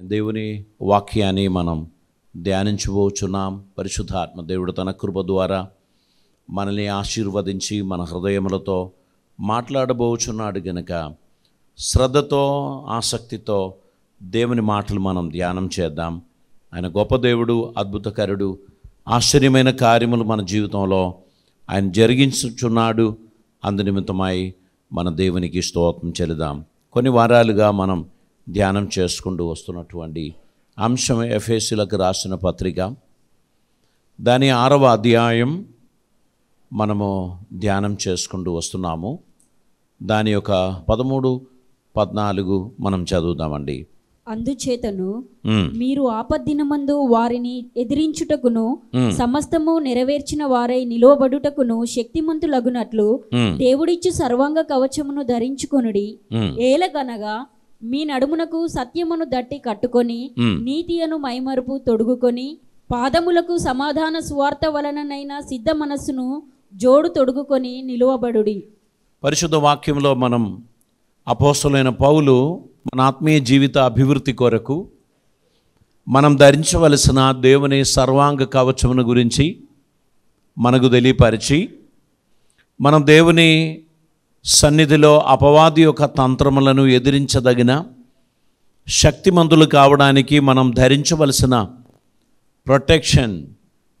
దేవుని వాక్యాన్ని మనం ధ్యానించబోచున్నాం. పరిశుద్ధాత్మ దేవుడు తన కృప ద్వారా మనల్ని ఆశీర్వదించి మన హృదయములతో మాట్లాడబోచున్నాడు గనుక శ్రద్ధతో ఆసక్తితో దేవుని మాటలు మనం ధ్యానం చేద్దాం. ఆయన గొప్ప దేవుడు, అద్భుతకరుడు, ఆశ్చర్యమైన కార్యములు మన జీవితంలో ఆయన జరిగించుచున్నాడు. అందునిమిత్తమై మన దేవునికి స్తోత్రం చెల్లిదాం. కొన్ని వారాలుగా మనం ధ్యానం చేసుకుంటూ వస్తున్నటువంటి అంశం ఎఫెసీయులకు రాసిన పత్రిక, దాని 6వ అధ్యాయం మనము ధ్యానం చేసుకుంటూ వస్తున్నాము. దాని యొక్క 13, 14 మనం చదువుదామండి. అందుచేతను మీరు ఆపద్దినమందు వారిని ఎదిరించుటకును సమస్తము నెరవేర్చిన వారై నిలువబడుటకును శక్తిమంతులగునట్లు దేవుడిచ్చు సర్వాంగ కవచమును ధరించుకొనుడి. ఏలగనగా మీ నడుమునకు సత్యమును దట్టి కట్టుకొని నీతి అను మైమరుపు తొడుగుకొని పాదములకు సమాధాన సువార్త వలననైన సిద్ధ మనస్సును జోడు తొడుగుకొని నిలువబడుడి. పరిశుద్ధ వాక్యంలో మనం అపోస్తలుడైన పౌలు మన ఆత్మీయ జీవిత అభివృద్ధి కొరకు మనం ధరించవలసిన దేవుని సర్వాంగ కవచమును గురించి మనకు తెలియపరిచి, మనం దేవుని సన్నిధిలో అపవాది యొక్క తంత్రములను ఎదిరించదగిన శక్తిమంతులు కావడానికి మనం ధరించవలసిన ప్రొటెక్షన్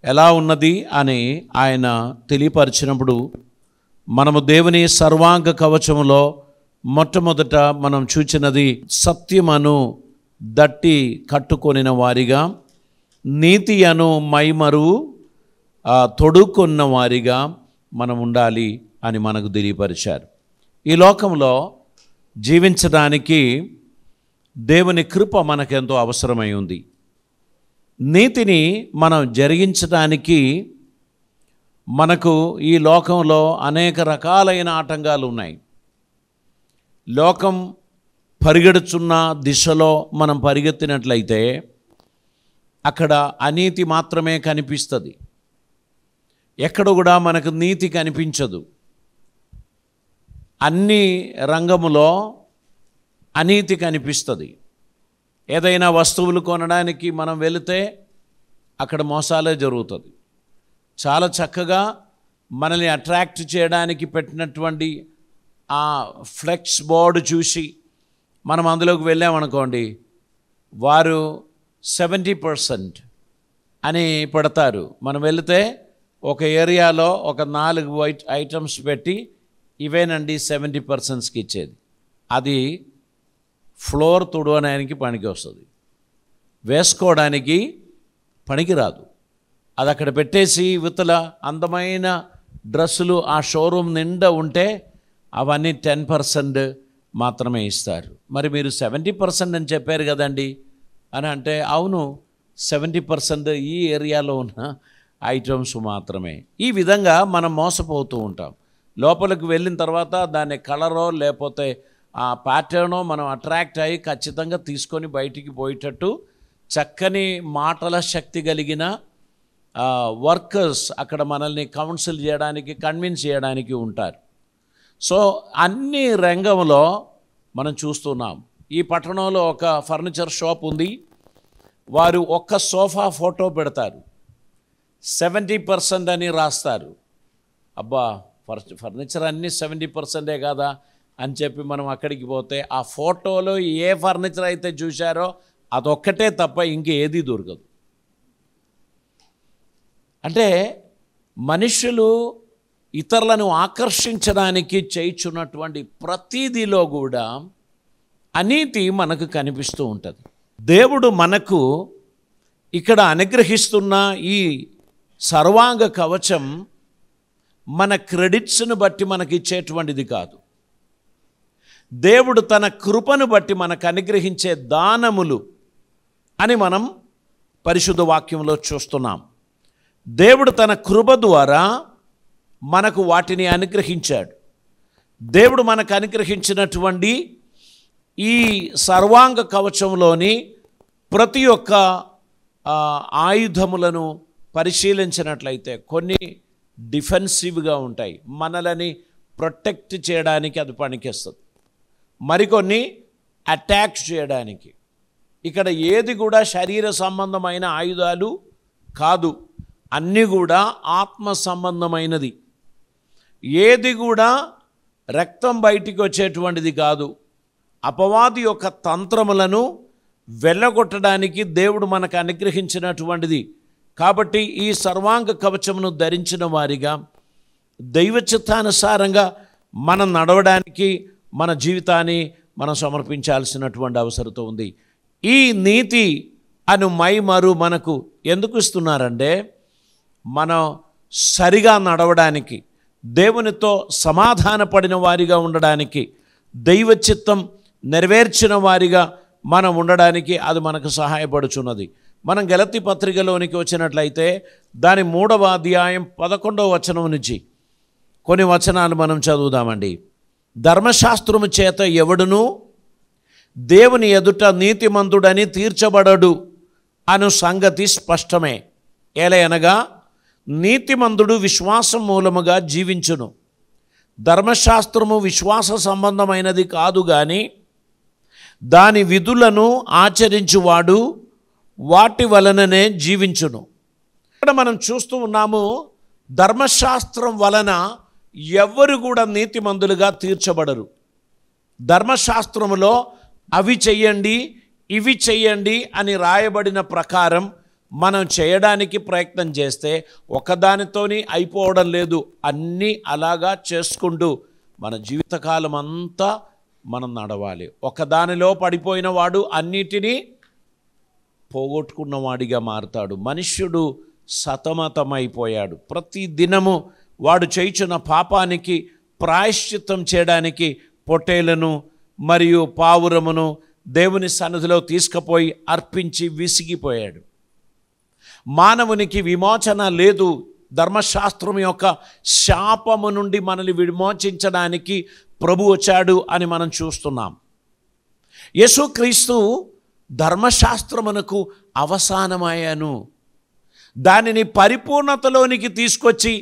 ఎలా ఉన్నది అని ఆయన తెలియపరిచినప్పుడు, మనము దేవుని సర్వాంగ కవచములో మొట్టమొదట మనం చూచినది సత్యమను దట్టి కట్టుకొనిన వారిగా, నీతి అను మైమరు తొడుక్కున్న వారిగా మనం ఉండాలి అని మనకు తెలియపరిచారు. ఈ లోకంలో జీవించడానికి దేవుని కృప మనకెంతో అవసరమై ఉంది. నీతిని మనం జరిగించడానికి మనకు ఈ లోకంలో అనేక రకాలైన ఆటంకాలు ఉన్నాయి. లోకం పరిగెడుచున్న దిశలో మనం పరిగెత్తినట్లయితే అక్కడ అనీతి మాత్రమే కనిపిస్తుంది. ఎక్కడ కూడా మనకు నీతి కనిపించదు. అన్ని రంగములో అనీతి కనిపిస్తుంది. ఏదైనా వస్తువులు కొనడానికి మనం వెళితే అక్కడ మోసాలే జరుగుతుంది. చాలా చక్కగా మనల్ని అట్రాక్ట్ చేయడానికి పెట్టినటువంటి ఆ ఫ్లెక్స్ బోర్డు చూసి మనం అందులోకి వెళ్ళామనుకోండి, వారు 70% అని పెడతారు. మనం వెళితే ఒక ఏరియాలో ఒక 4 ఐటమ్స్ పెట్టి ఇవేనండి 70%కి ఇచ్చేది. అది ఫ్లోర్ తుడవడానికి పనికి వస్తుంది, వేసుకోవడానికి పనికిరాదు. అది అక్కడ పెట్టేసి ఇవతల అందమైన డ్రెస్సులు ఆ షోరూమ్ నిండా ఉంటే అవన్నీ 10% మాత్రమే ఇస్తారు. మరి మీరు 70% అని చెప్పారు కదండి అని అంటే, అవును 70% ఈ ఏరియాలో ఉన్న ఐటమ్స్ మాత్రమే. ఈ విధంగా మనం మోసపోతూ ఉంటాం. లోపలికి వెళ్ళిన తర్వాత దాని కలరో లేకపోతే ఆ ప్యాటర్నో మనం అట్రాక్ట్ అయ్యి ఖచ్చితంగా తీసుకొని బయటికి పోయేటట్టు చక్కని మాటల శక్తి కలిగిన వర్కర్స్ అక్కడ మనల్ని కౌన్సిల్ చేయడానికి, కన్విన్స్ చేయడానికి ఉంటారు. సో అన్ని రంగంలో మనం చూస్తున్నాం. ఈ పట్టణంలో ఒక ఫర్నిచర్ షాప్ ఉంది. వారు ఒక్క సోఫా ఫోటో పెడతారు, 70% అని రాస్తారు. అబ్బా, ఫర్నిచర్ అన్నీ 70%ఏ కదా అని చెప్పి మనం అక్కడికి పోతే ఆ ఫోటోలో ఏ ఫర్నిచర్ అయితే చూశారో అదొక్కటే తప్ప ఇంకేది దొరకదు. అంటే మనుషులు ఇతరులను ఆకర్షించడానికి చేయుచున్నటువంటి ప్రతిదిలో కూడా అనీతి మనకు కనిపిస్తూ ఉంటుంది. దేవుడు మనకు ఇక్కడ అనుగ్రహిస్తున్న ఈ సర్వాంగ కవచం మన క్రెడిట్స్ను బట్టి మనకి ఇచ్చేటువంటిది కాదు. దేవుడు తన కృపను బట్టి మనకు అనుగ్రహించే దానములు అని మనం పరిశుద్ధ వాక్యంలో చూస్తున్నాం. దేవుడు తన కృప ద్వారా మనకు వాటిని అనుగ్రహించాడు. దేవుడు మనకు అనుగ్రహించినటువంటి ఈ సర్వాంగ కవచంలోని ప్రతి ఒక్క ఆయుధములను పరిశీలించినట్లయితే కొన్ని డిఫెన్సివ్గా ఉంటాయి, మనలని ప్రొటెక్ట్ చేయడానికి అది పనికిస్తుంది. మరికొన్ని అటాక్ చేయడానికి, ఇక్కడ ఏది కూడా శరీర సంబంధమైన ఆయుధాలు కాదు, అన్నీ కూడా ఆత్మ సంబంధమైనది. ఏది కూడా రక్తం బయటికి వచ్చేటువంటిది కాదు. అపవాది యొక్క తంత్రములను వెళ్ళగొట్టడానికి దేవుడు మనకు అనుగ్రహించినటువంటిది. కాబట్టి ఈ సర్వాంగ కవచమును ధరించిన వారిగా దైవ చిత్తానుసారంగా మనం నడవడానికి మన జీవితాన్ని మనం సమర్పించాల్సినటువంటి అవసరం ఉంది. ఈ నీతి అను మైమరు మనకు ఎందుకు ఇస్తున్నారంటే, మనం సరిగా నడవడానికి, దేవునితో సమాధానపడిన వారిగా ఉండడానికి, దైవ చిత్తం నెరవేర్చిన వారిగా మనం ఉండడానికి అది మనకు సహాయపడుచున్నది. మనం గలతీ పత్రికలోనికి వచ్చినట్లయితే దాని 3వ అధ్యాయం 11వ వచనం నుంచి కొన్ని వచనాలు మనం చదువుదామండి. ధర్మశాస్త్రము చేత ఎవడును దేవుని ఎదుట నీతిమంతుడని తీర్చబడడు అను సంగతి స్పష్టమే. ఏలయనగా నీతిమంతుడు విశ్వాసం మూలముగా జీవించును. ధర్మశాస్త్రము విశ్వాస సంబంధమైనది కాదు గాని దాని విధులను ఆచరించువాడు వాటి వలననే జీవించును. ఇక్కడ మనం చూస్తూ ఉన్నాము, ధర్మశాస్త్రం వలన ఎవ్వరు కూడా నీతిమంతులుగా తీర్చబడరు. ధర్మశాస్త్రములో అవి చెయ్యండి ఇవి చెయ్యండి అని రాయబడిన ప్రకారం మనం చేయడానికి ప్రయత్నం చేస్తే ఒకదానితోని అయిపోవడం లేదు. అన్నీ అలాగా చేసుకుంటూ మన జీవితకాలం అంతా మనం నడవాలి. ఒకదానిలో పడిపోయిన వాడు అన్నిటినీ పోగొట్టుకున్నవాడిగా మారుతాడు. మనుష్యుడు సతమతమైపోయాడు. ప్రతి దినము వాడు చేయుచున్న పాపానికి ప్రాయశ్చిత్తం చేయడానికి పొట్టేలను మరియు పావురమును దేవుని సన్నిధిలో తీసుకుపోయి అర్పించి విసిగిపోయాడు. మానవునికి విమోచన లేదు. ధర్మశాస్త్రం యొక్క శాపము నుండి మనల్ని విమోచించడానికి ప్రభు వచ్చాడు అని మనం చూస్తున్నాం. యేసుక్రీస్తు ధర్మశాస్త్రమునకు అవసానమయ్యాను, దానిని పరిపూర్ణతలోనికి తీసుకొచ్చి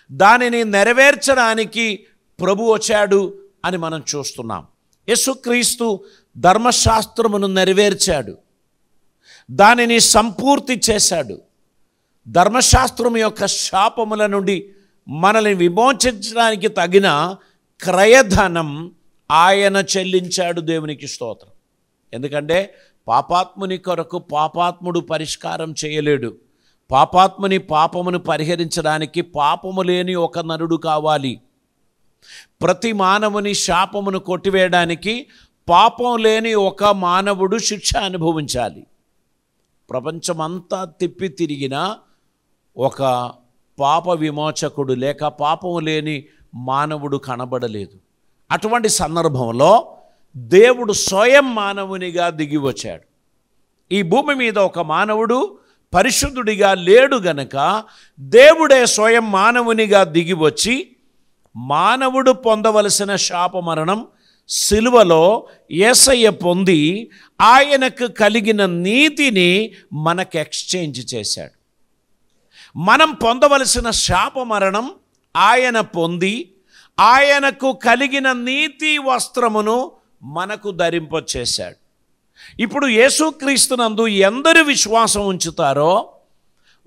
దానిని నెరవేర్చడానికి ప్రభు వచ్చాడు అని మనం చూస్తున్నాం. యేసుక్రీస్తు ధర్మశాస్త్రమును నెరవేర్చాడు, దానిని సంపూర్తి చేశాడు. ధర్మశాస్త్రం యొక్క శాపముల నుండి మనల్ని విమోచించడానికి తగిన క్రయధనం ఆయన చెల్లించాడు. దేవునికి స్తోత్రం. ఎందుకంటే పాపాత్ముని కొరకు పాపాత్ముడు పరిష్కారం చేయలేడు. పాపాత్ముని పాపమును పరిహరించడానికి పాపము లేని ఒక నరుడు కావాలి. ప్రతి మానవుని శాపమును కొట్టివేయడానికి పాపం లేని ఒక మానవుడు శిక్ష అనుభవించాలి. ప్రపంచమంతా తిప్పి తిరిగిన ఒక పాప విమోచకుడు లేక పాపం లేని మానవుడు కనబడలేదు. అటువంటి సందర్భంలో దేవుడు స్వయం మానవునిగా దిగి వచ్చాడు. ఈ భూమి మీద ఒక మానవుడు పరిశుద్ధుడిగా లేడు గనక దేవుడే స్వయం మానవునిగా దిగి వచ్చి మానవుడు పొందవలసిన శాప మరణం సిలువలో యేసయ్య పొంది ఆయనకు కలిగిన నీతిని మనకు ఎక్స్చేంజ్ చేశాడు. మనం పొందవలసిన శాప మరణం ఆయన పొంది ఆయనకు కలిగిన నీతి వస్త్రమును మనకు ధరింపచేశాడు. ఇప్పుడు యేసుక్రీస్తునందు ఎందరు విశ్వాసం ఉంచుతారో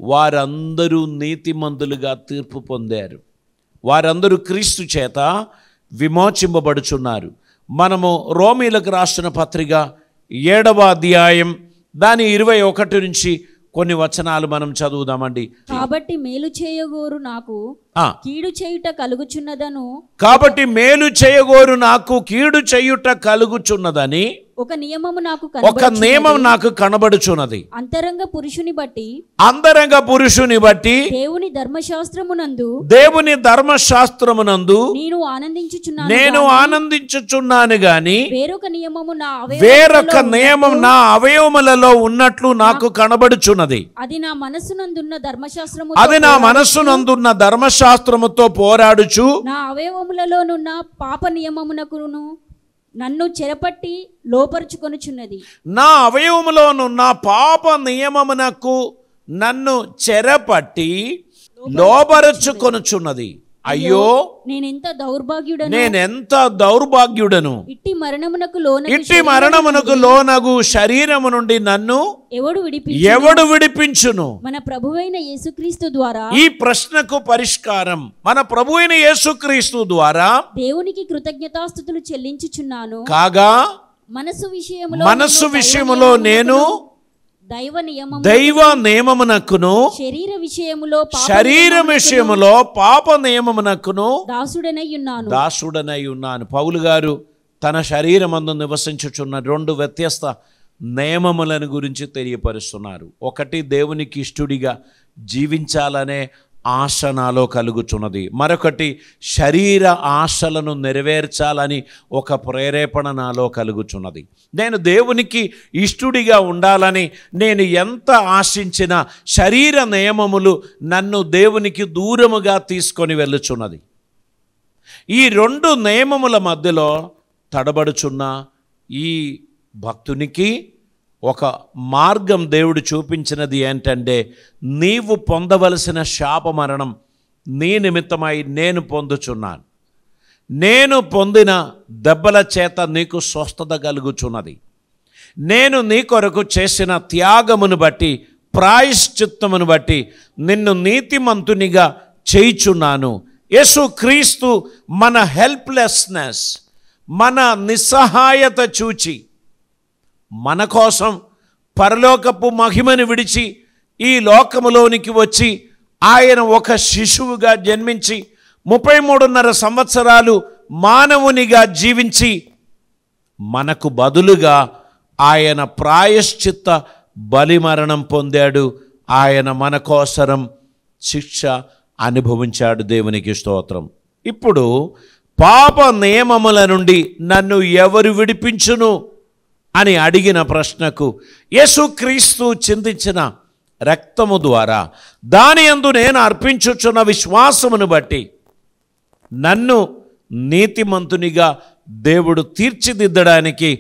వారందరూ నీతిమంతులుగా తీర్పు పొందారు. వారందరూ క్రీస్తు చేత విమోచింపబడుచున్నారు. మనము రోమీలకు రాసిన పత్రిక 7వ అధ్యాయం దాని 21 నుంచి కొన్ని వచనాలు మనం చదువుదామండి. కాబట్టి మేలు చేయగోరు నాకు కీడు చేయుట కలుగుచున్నదను కాబట్టి మేలు చేయగోరు నాకు కీడు చేయుట కలుగుచున్నదని ఒక నియమం నాకు కనబడుచున్నది. అంతరంగ పురుషుని బట్టి దేవుని ధర్మశాస్త్రమునందు నేను ఆనందించుచున్నాను గాని వేరొక నియమం నా అవయవములలో ఉన్నట్లు నాకు కనబడుచున్నది. అది నా మనస్సునందున్న ధర్మశాస్త్రముతో పోరాడుచు నా అవయవములలోనున్న పాప నియమమునకును నన్ను చెరపట్టి లోపరుచుకొనుచున్నది. నా అవయవములోనున్న పాప నియమమునకు నన్ను చెరపట్టి లోపరుచుకొనుచున్నది. అయ్యో నేనెంత దౌర్భాగ్యుడను, నేనెంత దౌర్భాగ్యుడను, ఇట్టి మరణమునకు లోనగు శరీరము నుండి నన్ను ఎవడు విడిపించును? మన ప్రభువైన యేసుక్రీస్తు ద్వారా. ఈ ప్రశ్నకు పరిష్కారం మన ప్రభువైన యేసుక్రీస్తు ద్వారా దేవునికి కృతజ్ఞతాస్తుతులు చెల్లించుచున్నాను. కాగా మనస్సు విషయములో నేను దైవ నియమమునకును శరీర విషయములో పాప నియమమునకును దాసుడనై ఉన్నాను. పౌలు గారు తన శరీరమందు నివసించుచున్న రెండు వ్యత్యస్త నియమములను గురించి తెలియపరుస్తున్నారు. ఒకటి, దేవునికి ఇష్టడిగా జీవించాలనే ఆశ నాలో కలుగుచున్నది. మరొకటి, శరీర ఆశలను నెరవేర్చాలని ఒక ప్రేరేపణ నాలో కలుగుచున్నది. నేను దేవునికి ఇష్టడిగా ఉండాలని నేను ఎంత ఆశించినా శరీర నియమములు నన్ను దేవునికి దూరముగా తీసుకొని వెళ్ళుచున్నది. ఈ రెండు నియమముల మధ్యలో తడబడుచున్న ఈ భక్తునికి ఒక మార్గం దేవుడు చూపించినది ఏంటంటే, నీవు పొందవలసిన శాప మరణం నీ నిమిత్తమై నేను పొందుచున్నాను. నేను పొందిన దెబ్బల చేత నీకు స్వస్థత కలుగుచున్నది. నేను నీ కొరకు చేసిన త్యాగమును బట్టి, ప్రాయశ్చిత్తమును బట్టి నిన్ను నీతిమంతునిగా చేయుచున్నాను. యేసుక్రీస్తు మన హెల్ప్లెస్నెస్, మన నిస్సహాయత చూచి మన కోసం పరలోకపు మహిమను విడిచి ఈ లోకములోనికి వచ్చి ఆయన ఒక శిశువుగా జన్మించి 33.5 సంవత్సరాలు మానవునిగా జీవించి మనకు బదులుగా ఆయన ప్రాయశ్చిత్త బలిమరణం పొందాడు. ఆయన మన కోసరం శిక్ష అనుభవించాడు. దేవునికి స్తోత్రం. ఇప్పుడు పాప నియమముల నుండి నన్ను ఎవరు విడిపించును అని అడిగిన ప్రశ్నకు యేసుక్రీస్తు చిందించిన రక్తము ద్వారా, దాని యందు నేను అర్పించుచున్న విశ్వాసమును బట్టి నన్ను నీతిమంతునిగా దేవుడు తీర్చిదిద్దడానికి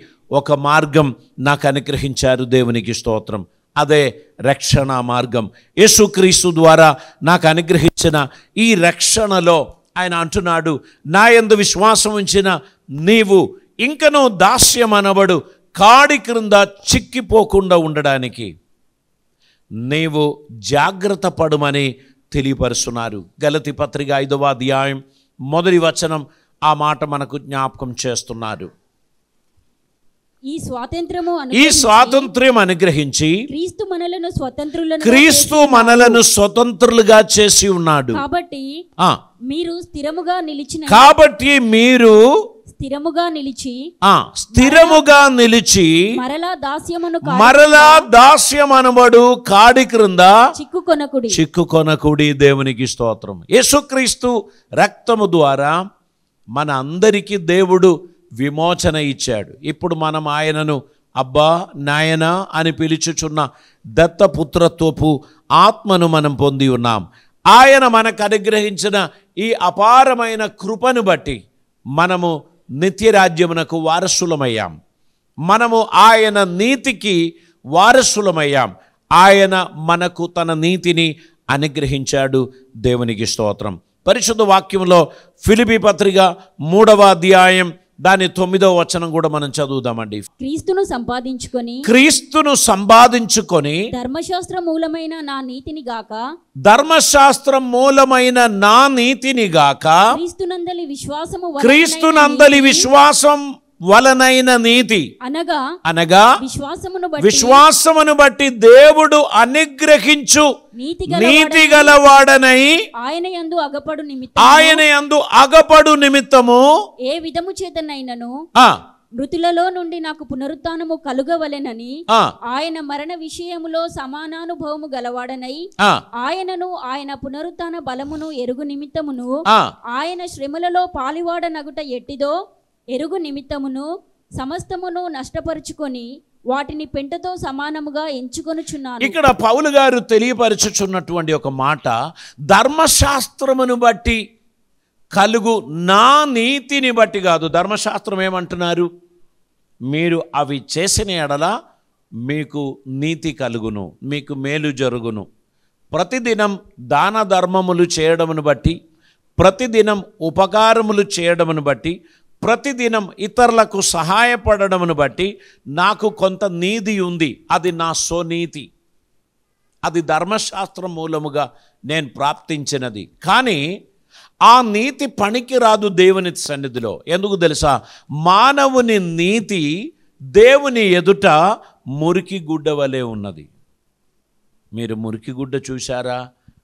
ఒక మార్గం నాకు అనుగ్రహించారు. దేవునికి స్తోత్రం. అదే రక్షణ మార్గం. యేసుక్రీస్తు ద్వారా నాకు అనుగ్రహించిన ఈ రక్షణలో ఆయన అంటున్నాడు, నా యందు విశ్వాసం ఉంచిన నీవు ఇంకనూ దాస్యమనబడు కాడి క్రింద చిక్కిపోకుండా ఉండడానికి నీవు జాగ్రత్త పడుమని తెలియపరుస్తున్నారు. గలతీ పత్రిక 5వ అధ్యాయం 1వ వచనం ఆ మాట మనకు జ్ఞాపకం చేస్తున్నారు. ఈ స్వాతంత్ర్యం అనుగ్రహించి క్రీస్తు మనలను స్వతంత్రులుగా చేసి ఉన్నాడు. కాబట్టి మీరు స్థిరముగా నిలిచి మరలా దాస్యమనబడు కాడి క్రింద చిక్కుకొనకుడి. దేవునికి స్తోత్రం. యేసుక్రీస్తు రక్తము ద్వారా మన అందరికీ దేవుడు విమోచన ఇచ్చాడు. ఇప్పుడు మనం ఆయనను అబ్బా నాయనా అని పిలుచుచున్న దత్తపుత్రత్వపు ఆత్మను మనం పొంది ఉన్నాం. ఆయన మనకు అనుగ్రహించిన ఈ అపారమైన కృపను బట్టి మనము నిత్యరాజ్యమునకు వారసులమయ్యాం. మనము ఆయన నీతికి వారసులమయ్యాం. ఆయన మనకు తన నీతిని అనుగ్రహించాడు. దేవునికి స్తోత్రం. పరిశుద్ధ వాక్యంలో ఫిలిప్పీ పత్రిక 3వ అధ్యాయం దాని 9వ వచనం కూడా మనం చదువుదామండి. క్రీస్తును సంపాదించుకొని ధర్మశాస్త్రం మూలమైన నా నీతిని గాక క్రీస్తునందలి విశ్వాసం వలనైన నీతి అనగా విశ్వాసమును బట్టి దేవుడు అనుగ్రహించు నీతి గలవాడనై ఆయన యందు అగపడు నిమిత్తము ఏ విధము చేతనైనను మృతులలో నుండి నాకు పునరుత్థానము కలుగవలెనని ఆయన మరణ విషయములో సమానానుభవము గలవాడనై ఆయనను ఆయన పునరుత్థాన బలమును ఎరుగు నిమిత్తమును ఆయన శ్రమలలో పాలివాడనగుట ఎట్టిదో ఎరుగు నిమిత్తమును సమస్తమును నష్టపరుచుకొని వాటిని పెంటతో సమానముగా ఎంచుకొనుచున్నాను. ఇక్కడ పౌలు గారు తెలియపరచుచున్నటువంటి ఒక మాట, ధర్మశాస్త్రమును బట్టి కలుగు నా నీతిని బట్టి కాదు. ధర్మశాస్త్రం ఏమంటున్నారు? మీరు అవి చేసిన ఎడల మీకు నీతి కలుగును, మీకు మేలు జరుగును. ప్రతిదినం దాన ధర్మములు చేయడమును బట్టి, ప్రతిదినం ఉపకారములు చేయడమును బట్టి, ప్రతిదినం ఇతరులకు సహాయపడడమును బట్టి నాకు కొంత నీతి ఉంది. అది నా స్వనీతి, అది ధర్మశాస్త్రం మూలముగా నేను ప్రాప్తించినది. కానీ ఆ నీతి పనికి రాదు దేవుని సన్నిధిలో. ఎందుకు తెలుసా? మానవుని నీతి దేవుని ఎదుట మురికి గుడ్డ వలె ఉన్నది. మీరు మురికి గుడ్డ చూశారా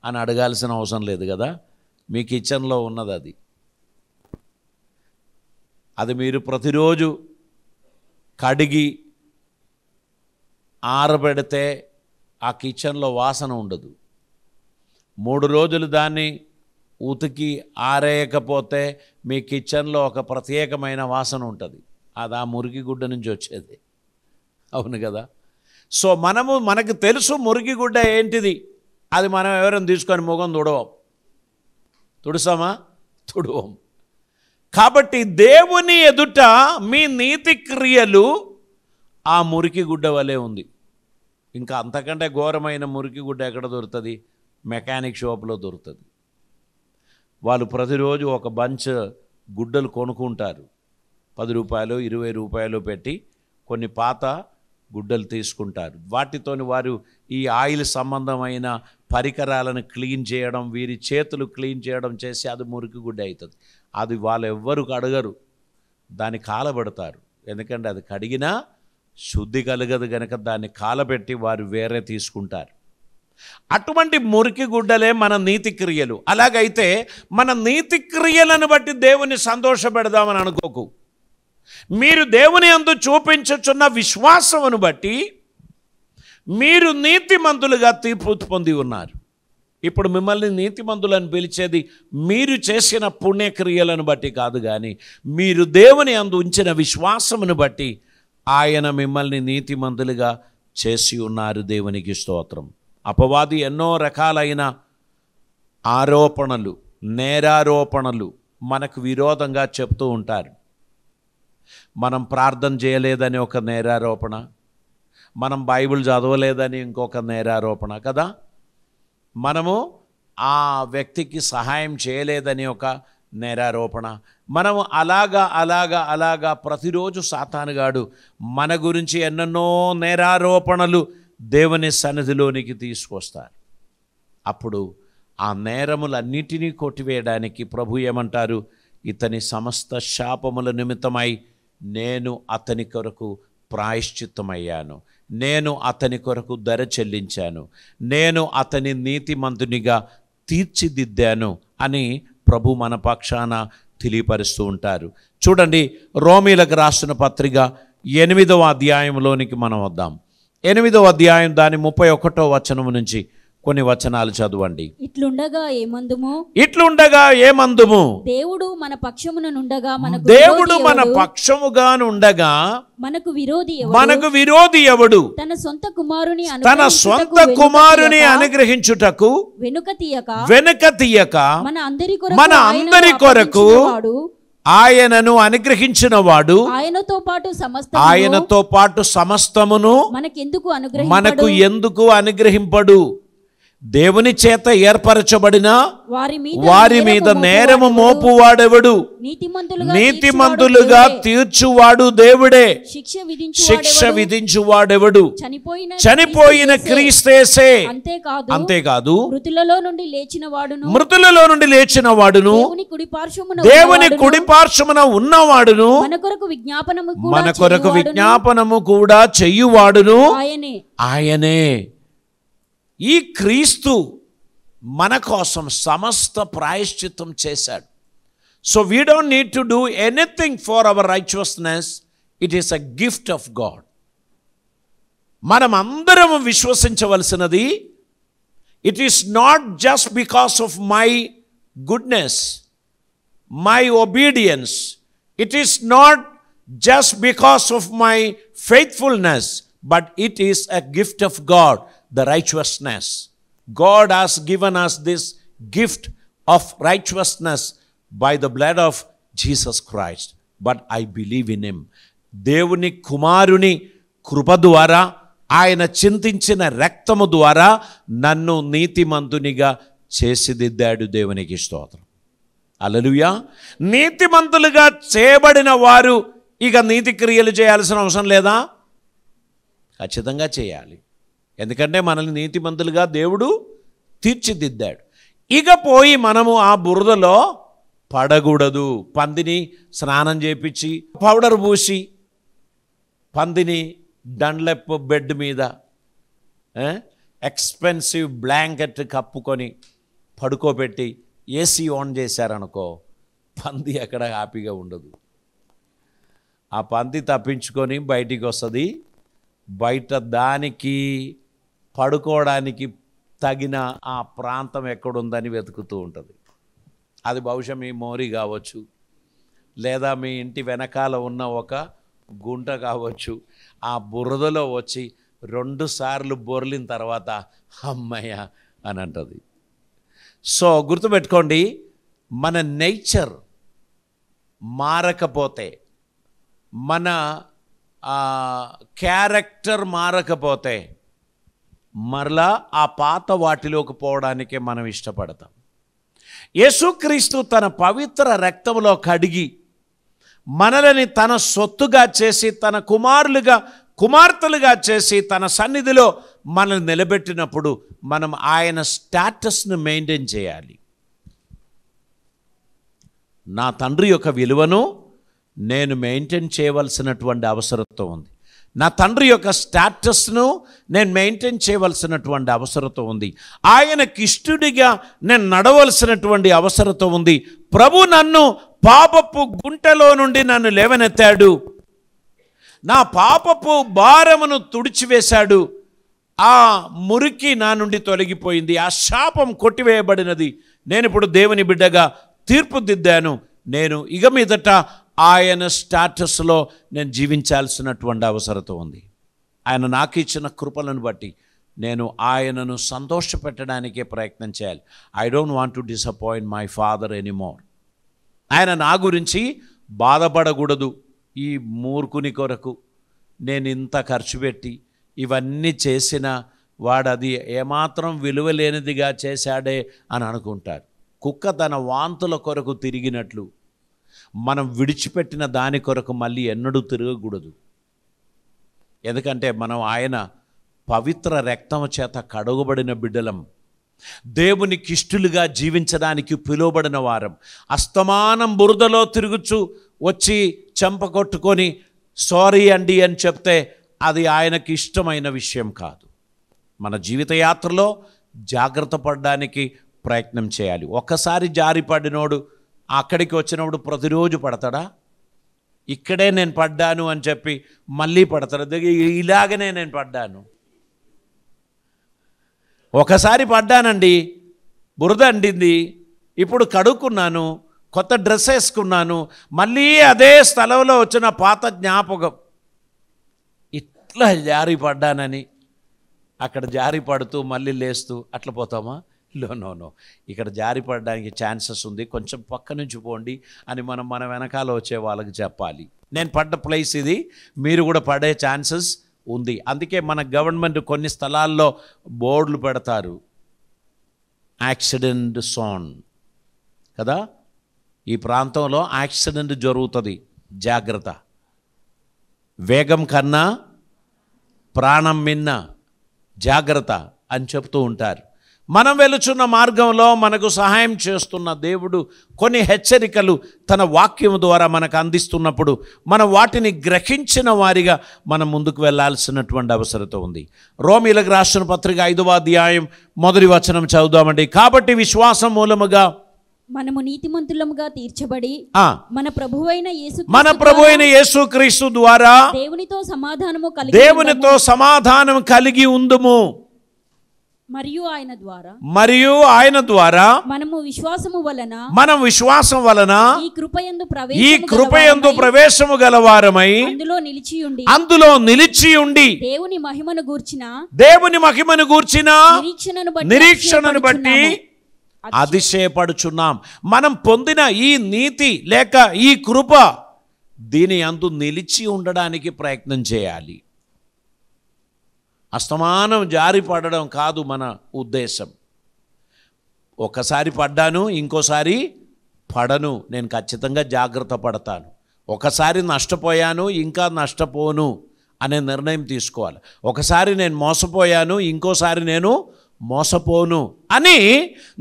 అని అడగాల్సిన అవసరం లేదు కదా, మీ కిచెన్లో ఉన్నది అది. అది మీరు ప్రతిరోజు కడిగి ఆరబెడితే ఆ కిచెన్లో వాసన ఉండదు. 3 రోజులు దాన్ని ఉతికి ఆరేయకపోతే మీ కిచెన్లో ఒక ప్రత్యేకమైన వాసన ఉంటుంది. అది ఆ మురికి గుడ్డ నుంచి వచ్చేది. అవును కదా? సో మనకు తెలుసు మురికి గుడ్డ ఏంటిది. అది మనం ఎవరైనా తీసుకొని ముఖం తుడుసామా? తుడవం. కాబట్టి దేవుని ఎదుట మీ నీతి క్రియలు ఆ మురికి గుడ్డ వలె ఉంది. ఇంకా అంతకంటే ఘోరమైన మురికి గుడ్డ ఎక్కడ దొరుకుతుంది? మెకానిక్ షాప్లో దొరుకుతుంది. వాళ్ళు ప్రతిరోజు ఒక బంచ్ గుడ్డలు కొనుక్కుంటారు. 10 రూపాయలు 20 రూపాయలు పెట్టి కొన్ని పాత గుడ్డలు తీసుకుంటారు. వాటితోని వారు ఈ ఆయిల్ సంబంధమైన పరికరాలను క్లీన్ చేయడం, వీరి చేతులు క్లీన్ చేయడం చేసి అది మురికి గుడ్డ అవుతుంది. అది వాళ్ళు ఎవ్వరు అడగరు, దాన్ని కాలబెడతారు. ఎందుకంటే అది కడిగినా శుద్ధి కలగదు కనుక దాన్ని కాలబెట్టి వారు వేరే తీసుకుంటారు. అటువంటి మురికి గుడ్డలే మన నీతి క్రియలు. అలాగైతే మన నీతి క్రియలను బట్టి దేవుని సంతోషపెడదామని అనుకోకు. మీరు దేవుని యందు చూపించుచున్న విశ్వాసమును బట్టి మీరు నీతిమంతులుగా తీర్పు పొంది ఉన్నారు. ఇప్పుడు మిమ్మల్ని నీతిమంతులను పిలిచేది మీరు చేసిన పుణ్యక్రియలను బట్టి కాదు, కానీ మీరు దేవుని యందు ఉంచిన విశ్వాసమును బట్టి ఆయన మిమ్మల్ని నీతిమంతులుగా చేసి ఉన్నారు. దేవునికి స్తోత్రం. అపవాది ఎన్నో రకాలైన ఆరోపణలు, నేరారోపణలు మనకు విరోధంగా చెప్తూ ఉంటారు. మనం ప్రార్థన చేయలేదని ఒక నేరారోపణ, మనం బైబిల్ చదవలేదని ఇంకొక నేరారోపణ కదా, మనము ఆ వ్యక్తికి సహాయం చేయలేదని ఒక నేరారోపణ. మనము అలాగా ప్రతిరోజు సాతానుగాడు మన గురించి ఎన్నెన్నో నేరారోపణలు దేవుని సన్నిధిలోనికి తీసుకొస్తారు. అప్పుడు ఆ నేరములన్నిటినీ కొట్టివేయడానికి ప్రభు ఏమంటారు? ఇతని సమస్త శాపముల నిమిత్తమై నేను అతని కొరకు ప్రాయశ్చిత్తమయ్యాను, నేను అతని కొరకు ధర చెల్లించాను, నేను అతని నీతిమంతునిగా తీర్చిదిద్దాను అని ప్రభు మన పక్షాన తెలియపరుస్తూ ఉంటారు. చూడండి, రోమీలకు రాసిన పత్రిక 8వ అధ్యాయంలోనికి మనం వద్దాం. 8వ అధ్యాయం దాని 31వ వచనము నుంచి కొన్ని వచనాలు చదవండి. ఇట్లుండగా ఏమందుము? దేవుడు మన పక్షముగానుండగా మనకు విరోధి ఎవడు? తన సొంత కుమారుని అనుగ్రహించుటకు వెనుక తీయక మన అందరి కొరకు ఆయనను అనుగ్రహించిన వాడు ఆయనతో పాటు సమస్తమును మనకు ఎందుకు అనుగ్రహింపడు? దేవుని చేత ఏర్పరచబడిన వారి మీద నేరము మోపువాడెవడు? నీతిమంతులుగా తీర్చువాడు దేవుడే. శిక్ష విధించువాడెవడు? చనిపోయిన క్రీస్తేసే. అంతేకాదు మృతులలో నుండి లేచిన వాడును దేవుని కుడిపార్శ్వమున ఉన్నవాడును మన కొరకు విజ్ఞాపనము కూడా చెయ్యువాడును ఆయనే. ఈ క్రీస్తు మన కోసం సమస్త ప్రాయశ్చిత్తం చేశాడు. So we don't need to do anything for our righteousness. It is a gift of God. మనం అందరం విశ్వసించవలసినది, it is not just because of my goodness, my obedience. It is not just because of my faithfulness, but it is a gift of God. The righteousness. God has given us this gift of righteousness by the blood of Jesus Christ. But I believe in him. దేవుని కుమారుని కృప ద్వారా, ఆయన చింతించిన రక్తము ద్వారా నన్ను నీతిమంతునిగా చేసిదిద్దాడు. దేవునికి స్తోత్రం. హల్లెలూయా. నీతిమంతులుగా చేయబడిన వారు ఇక నీతి క్రియలు చేయాల్సిన అవసరం లేదా? ఖచ్చితంగా చేయాలి. ఎందుకంటే మనల్ని నీతిమంతులుగా దేవుడు తీర్చిదిద్దాడు. ఇక పోయి మనము ఆ బురదలో పడకూడదు. పందిని స్నానం చేపించి పౌడర్ పూసి పందిని డండ్లెప్ బెడ్ మీద ఎక్స్పెన్సివ్ బ్లాంకెట్ కప్పుకొని పడుకోబెట్టి ఏసీ ఆన్ చేశారనుకో, పంది అక్కడ హ్యాపీగా ఉండదు. ఆ పంది తప్పించుకొని బయటికి వస్తుంది. బయట దానికి పడుకోవడానికి తగిన ఆ ప్రాంతం ఎక్కడుందని వెతుకుతూ ఉంటుంది. అది బహుశా మీ మోరి కావచ్చు, లేదా మీ ఇంటి వెనకాల ఉన్న ఒక గుంట కావచ్చు. ఆ బురదలో వచ్చి 2 సార్లు బొర్లిన తర్వాత అమ్మయ్య అని అంటుంది. సో గుర్తుపెట్టుకోండి, మన నేచర్ మారకపోతే, మన క్యారెక్టర్ మారకపోతే మరలా ఆ పాత వాటిలోకి పోవడానికే మనం ఇష్టపడతాం. యేసుక్రీస్తు తన పవిత్ర రక్తంలో కడిగి మనలని తన సొత్తుగా చేసి, తన కుమార్తెలుగా చేసి తన సన్నిధిలో మనల్ని నిలబెట్టినప్పుడు మనం ఆయన స్టేటస్ను మెయింటైన్ చేయాలి. నా తండ్రి యొక్క విలువను నేను మెయింటైన్ చేయవలసినటువంటి అవసరత ఉంది. నా తండ్రి యొక్క స్టేటస్ను నేను మెయింటైన్ చేయవలసినటువంటి అవసరత ఉంది. ఆయనకి ఇష్టడిగా నేను నడవలసినటువంటి అవసరత ఉంది. ప్రభు నన్ను పాపపు గుంటలో నుండి నన్ను లేవనెత్తాడు. నా పాపపు భారమును తుడిచివేశాడు. ఆ మురికి నా నుండి తొలగిపోయింది. ఆ శాపం కొట్టివేయబడినది. నేను ఇప్పుడు దేవుని బిడ్డగా తీర్పుదిద్దాను. నేను ఇక మీదట ఆయన స్టేటస్లో నేను జీవించాల్సినటువంటి అవసరత ఉంది. ఆయన నాకు ఇచ్చిన కృపలను బట్టి నేను ఆయనను సంతోషపెట్టడానికే ప్రయత్నం చేయాలి. I don't want to disappoint my father anymore. ఆయన నా గురించి బాధపడకూడదు. ఈ మూర్ఖుని కొరకు నేను ఇంత ఖర్చు పెట్టి ఇవన్నీ చేసిన వాడు అది ఏమాత్రం విలువలేనిదిగా చేశాడే అని అనుకుంటారు. కుక్క తన వాంతుల కొరకు తిరిగినట్లు మనం విడిచిపెట్టిన దాని కొరకు మళ్ళీ ఎన్నడూ తిరగకూడదు. ఎందుకంటే మనం ఆయన పవిత్ర రక్తము చేత కడుగబడిన బిడ్డలం. దేవునికి ఇష్టలుగా జీవించడానికి పిలువబడిన వారం. అస్తమానం బురదలో తిరుగుచు వచ్చి చెంప కొట్టుకొని సారీ అండి అని చెప్తే అది ఆయనకి ఇష్టమైన విషయం కాదు. మన జీవిత యాత్రలో జాగ్రత్త పడడానికి ప్రయత్నం చేయాలి. ఒక్కసారి జారి పడినోడు అక్కడికి వచ్చినప్పుడు ప్రతిరోజు పడతాడా? ఇక్కడే నేను పడ్డాను అని చెప్పి మళ్ళీ పడతాడు. ఇలాగనే నేను పడ్డాను, ఒకసారి పడ్డానండి, బురద అండింది, ఇప్పుడు కడుక్కున్నాను, కొత్త డ్రెస్ వేసుకున్నాను, మళ్ళీ అదే స్థలంలో వచ్చిన పాత జ్ఞాపకం, ఇట్లా జారి పడ్డానని అక్కడ జారి పడుతూ మళ్ళీ లేస్తూ అట్లా పోతామా? నో. ఇక్కడ జారి పడడానికి ఛాన్సెస్ ఉంది, కొంచెం పక్క నుంచి పోండి అని మన వెనకాల వచ్చే వాళ్ళకి చెప్పాలి. నేను పడ్డ ప్లేస్ ఇది, మీరు కూడా పడే ఛాన్సెస్ ఉంది. అందుకే మన గవర్నమెంట్ కొన్ని స్థలాల్లో బోర్డులు పెడతారు, యాక్సిడెంట్ జోన్ కదా, ఈ ప్రాంతంలో యాక్సిడెంట్ జరుగుతుంది, జాగ్రత్త, వేగం కన్నా ప్రాణం మిన్న జాగ్రత్త అని చెప్తూ ఉంటారు. మనం వెళుచున్న మార్గంలో మనకు సహాయం చేస్తున్న దేవుడు కొన్ని హెచ్చరికలు తన వాక్యం ద్వారా మనకు అందిస్తున్నప్పుడు మనం వాటిని గ్రహించిన వారిగా మనం ముందుకు వెళ్ళాల్సినటువంటి అవసరత ఉంది. రోమీయులకు రాసిన పత్రిక 5వ అధ్యాయం 1వ వచనం చదువుదామండి. కాబట్టి విశ్వాసం మూలముగా మనము నీతిమంతులముగా తీర్చబడి మన ప్రభువైన యేసుక్రీస్తు ద్వారా దేవునితో సమాధానం కలిగి ఉందుము. మరియు ఆయన ద్వారా మనం విశ్వాసం వలన ఈ కృపయందు ప్రవేశము గలవారమై అందులో నిలిచి ఉండి దేవుని మహిమను గూర్చిన నిరీక్షణను బట్టి అతిశయపడుచున్నాం. మనం పొందిన ఈ నీతి లేక ఈ కృప దీని యందు నిలిచి ఉండడానికి ప్రయత్నం చేయాలి. అస్తమానం జారి పడడం కాదు మన ఉద్దేశం. ఒకసారి పడ్డాను, ఇంకోసారి పడను, నేను ఖచ్చితంగా జాగ్రత్త పడతాను. ఒకసారి నష్టపోయాను, ఇంకా నష్టపోను అనే నిర్ణయం తీసుకోవాలి. ఒకసారి నేను మోసపోయాను, ఇంకోసారి నేను మోసపోను అని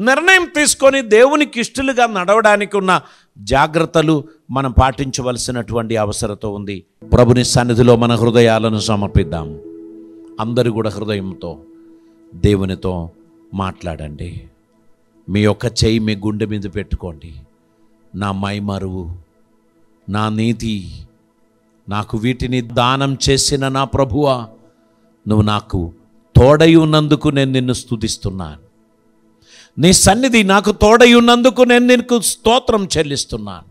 నిర్ణయం తీసుకొని దేవునికి ఇష్టలుగా నడవడానికి ఉన్న జాగ్రత్తలు మనం పాటించవలసినటువంటి అవసరత ఉంది. ప్రభుని సన్నిధిలో మన హృదయాలను సమర్పిద్దాం. అందరూ కూడా హృదయంతో దేవునితో మాట్లాడండి. మీ యొక్క చెయ్యి మీ గుండె మీద పెట్టుకోండి. నా మైమరువు, నా నీతి, నాకు వీటిని దానం చేసిన నా ప్రభువా, నువ్వు నాకు తోడై ఉన్నందుకు నేను నిన్ను స్తుతిస్తున్నాను. నీ సన్నిధి నాకు తోడై ఉన్నందుకు నేను నీకు స్తోత్రం చెల్లిస్తున్నాను.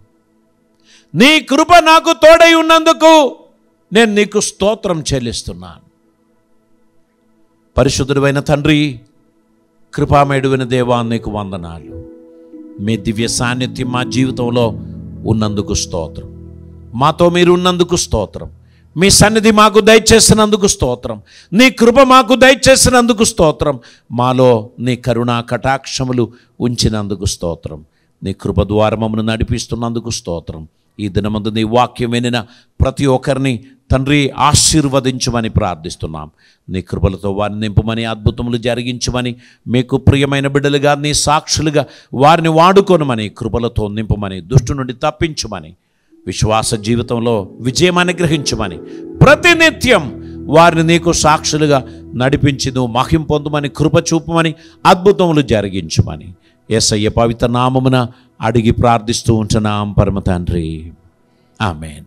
నీ కృప నాకు తోడై ఉన్నందుకు నేను నీకు స్తోత్రం చెల్లిస్తున్నాను. పరిశుద్ధుడైన తండ్రి, కృపామయుడైన దేవా, నీకు వందనాలు. మీ దివ్య సాన్నిధ్యం మా జీవితంలో ఉన్నందుకు స్తోత్రం. మాతో మీరు ఉన్నందుకు స్తోత్రం. మీ సన్నిధి మాకు దయచేసినందుకు స్తోత్రం. నీ కృప మాకు దయచేసినందుకు స్తోత్రం. మాలో నీ కరుణా కటాక్షములు ఉంచినందుకు స్తోత్రం. నీ కృప ద్వారా మమ్మల్ని నడిపిస్తున్నందుకు స్తోత్రం. ఈ దినమందు నీ వాక్యం వినిన ప్రతి ఒక్కరిని తండ్రి ఆశీర్వదించమని ప్రార్థిస్తున్నాం. నీ కృపలతో వారిని నింపమని, అద్భుతములు జరిగించమని, మీకు ప్రియమైన బిడ్డలుగా నీ సాక్షులుగా వారిని వాడుకొనమని, కృపలతో నింపమని, దుష్టు నుండి తప్పించమని, విశ్వాస జీవితంలో విజయం అనుగ్రహించమని, ప్రతినిత్యం వారిని నీకు సాక్షులుగా నడిపించి నువ్వు మహిమ పొందుమని, కృప చూపమని, అద్భుతములు జరిగించమని యేసయ్య పవిత్ర నామమున అడిగి ప్రార్థిస్తూ ఉంటున్నాం పరమ తండ్రి. ఆమేన్.